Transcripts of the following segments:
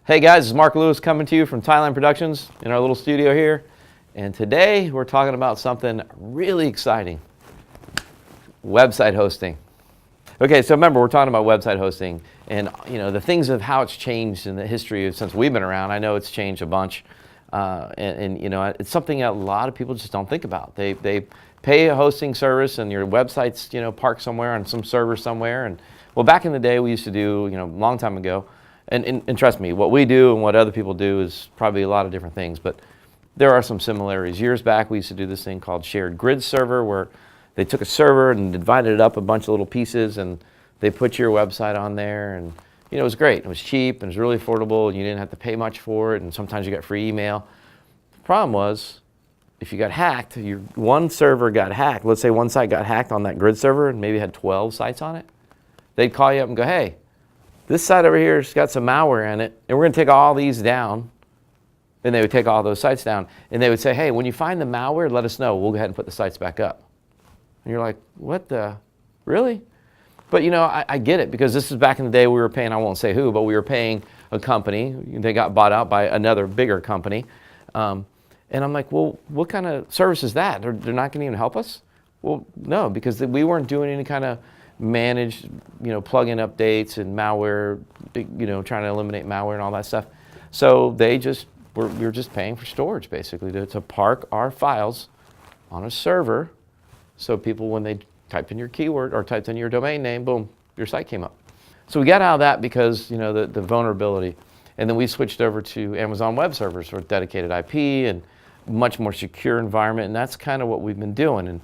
Hey guys, it's Mark Lewis coming to you from Thailand Productions in our little studio here. And today we're talking about something really exciting. Website hosting. Okay, so remember we're talking about website hosting and the things of how it's changed in the history of since we've been around. I know it's changed a bunch. It's something that a lot of people just don't think about. They pay a hosting service and your website's parked somewhere on some server somewhere. And well, back in the day we used to do, a long time ago, and trust me, what we do and what other people do is probably a lot of different things, but there are some similarities. Years back, we used to do this thing called shared grid server, where they took a server and divided it up a bunch of little pieces, and they put your website on there, and it was great. It was cheap, and it was really affordable, and you didn't have to pay much for it, and sometimes you got free email. The problem was, if you got hacked, your one server got hacked. Let's say one site got hacked on that grid server, and maybe had 12 sites on it. They'd call you up and go, hey, this site over here has got some malware in it, and we're going to take all these down. And they would take all those sites down, and they would say, hey, when you find the malware, let us know. We'll go ahead and put the sites back up. And you're like, what the, really? But I get it, because this is back in the day we were paying, I won't say who, but we were paying a company. They got bought out by another bigger company. And I'm like, well, what kind of service is that? They're not going to even help us? Well, no, because we weren't doing any kind of managed, plug-in updates and malware, trying to eliminate malware and all that stuff. So we were just paying for storage, basically, to park our files on a server, so people, when they typed in your keyword or typed in your domain name, boom, your site came up. So we got out of that because the vulnerability, and then we switched over to Amazon Web Servers for dedicated IP and much more secure environment, and that's kind of what we've been doing. And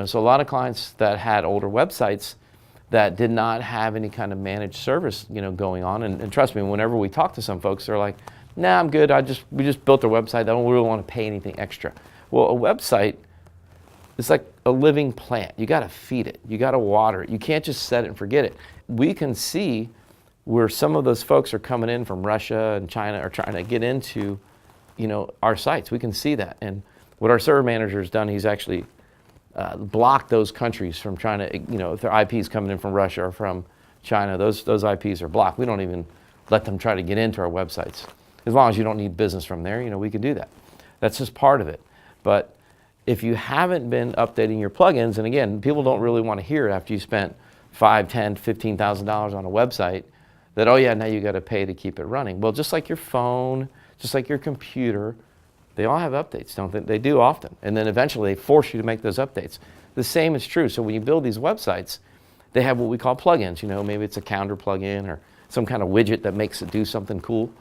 so a lot of clients that had older websites that did not have any kind of managed service, going on, and trust me, whenever we talk to some folks, they're like, nah, I'm good. We just built a website. I don't really want to pay anything extra. Well, a website is like a living plant. You got to feed it. You got to water it. You can't just set it and forget it. We can see where some of those folks are coming in from Russia and China are trying to get into, our sites. We can see that. And what our server manager has done, he's actually blocked those countries from trying to, if their IP is coming in from Russia or from China, those IPs are blocked. We don't even let them try to get into our websites. As long as you don't need business from there, we can do that. That's just part of it. But if you haven't been updating your plugins, and again, people don't really want to hear it after you spent $5,000, $10,000, $15,000 on a website, that, oh yeah, now you got to pay to keep it running. Well, just like your phone, just like your computer, they all have updates, don't they? They do often. And then eventually they force you to make those updates. The same is true. So when you build these websites, they have what we call plugins. Maybe it's a calendar plugin or some kind of widget that makes it do something cool.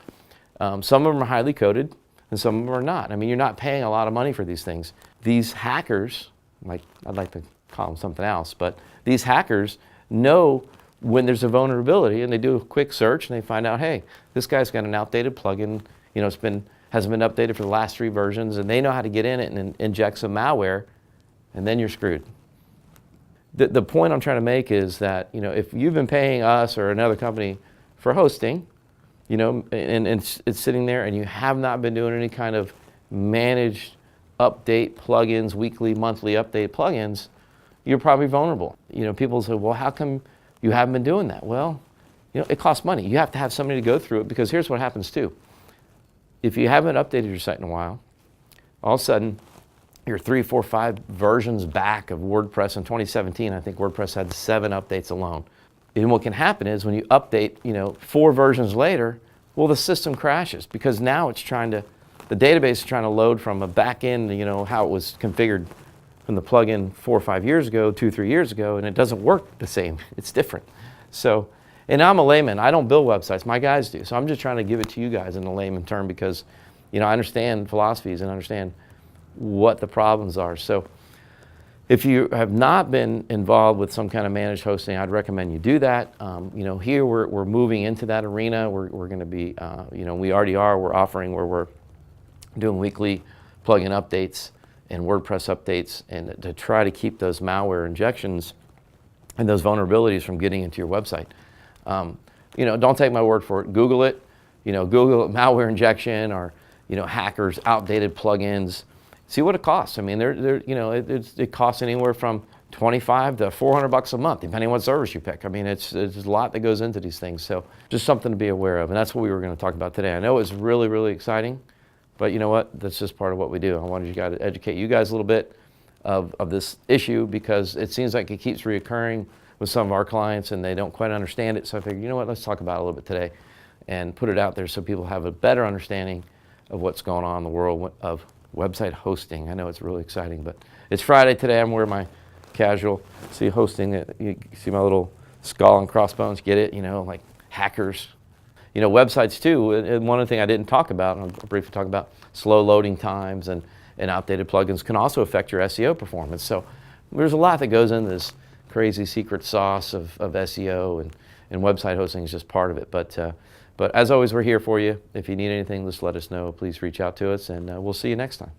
Some of them are highly coded, and some of them are not. I mean, you're not paying a lot of money for these things. These hackers, I'd like to call them something else, but these hackers know when there's a vulnerability, and they do a quick search, and they find out, hey, this guy's got an outdated plugin. Hasn't been updated for the last 3 versions, and they know how to get in it and inject some malware, and then you're screwed. The point I'm trying to make is that if you've been paying us or another company for hosting, and it's sitting there, and you have not been doing any kind of managed update plugins, weekly, monthly update plugins, you're probably vulnerable. People say, well, how come you haven't been doing that? Well, it costs money. You have to have somebody to go through it, because here's what happens too. If you haven't updated your site in a while, all of a sudden, you're 3, 4, 5 versions back of WordPress. In 2017, I think WordPress had 7 updates alone. And what can happen is when you update, 4 versions later, well, the system crashes, because now the database is trying to load from a back end, how it was configured from the plugin 4 or 5 years ago, 2, 3 years ago, and it doesn't work the same. It's different. So, and I'm a layman. I don't build websites. My guys do. So I'm just trying to give it to you guys in a layman term, because, I understand philosophies and understand what the problems are. So if you have not been involved with some kind of managed hosting, I'd recommend you do that. Here we're moving into that arena. We're going to be, we already are. We're offering where we're doing weekly plugin updates and WordPress updates, and to try to keep those malware injections and those vulnerabilities from getting into your website. Don't take my word for it. Google it. Google it, malware injection, or hackers, outdated plugins. See what it costs. I mean, it costs anywhere from $25 to $400 a month, depending on what service you pick. I mean, it's a lot that goes into these things. So just something to be aware of. And that's what we were going to talk about today. I know it's really, really exciting, but you know what? That's just part of what we do. I wanted to educate you guys a little bit of this issue, because it seems like it keeps reoccurring with some of our clients and they don't quite understand it. So I figured, you know what, let's talk about it a little bit today and put it out there so people have a better understanding of what's going on in the world of website hosting. I know it's really exciting, but it's Friday today. I'm wearing my casual, see, hosting it. You see my little skull and crossbones, get it? You know, like hackers. You know, websites too, and one of the things I didn't talk about, and I'll briefly talk about, slow loading times and outdated plugins can also affect your SEO performance. So there's a lot that goes into this crazy secret sauce of SEO, and website hosting is just part of it. But as always, we're here for you. If you need anything, just let us know. Please reach out to us, and we'll see you next time.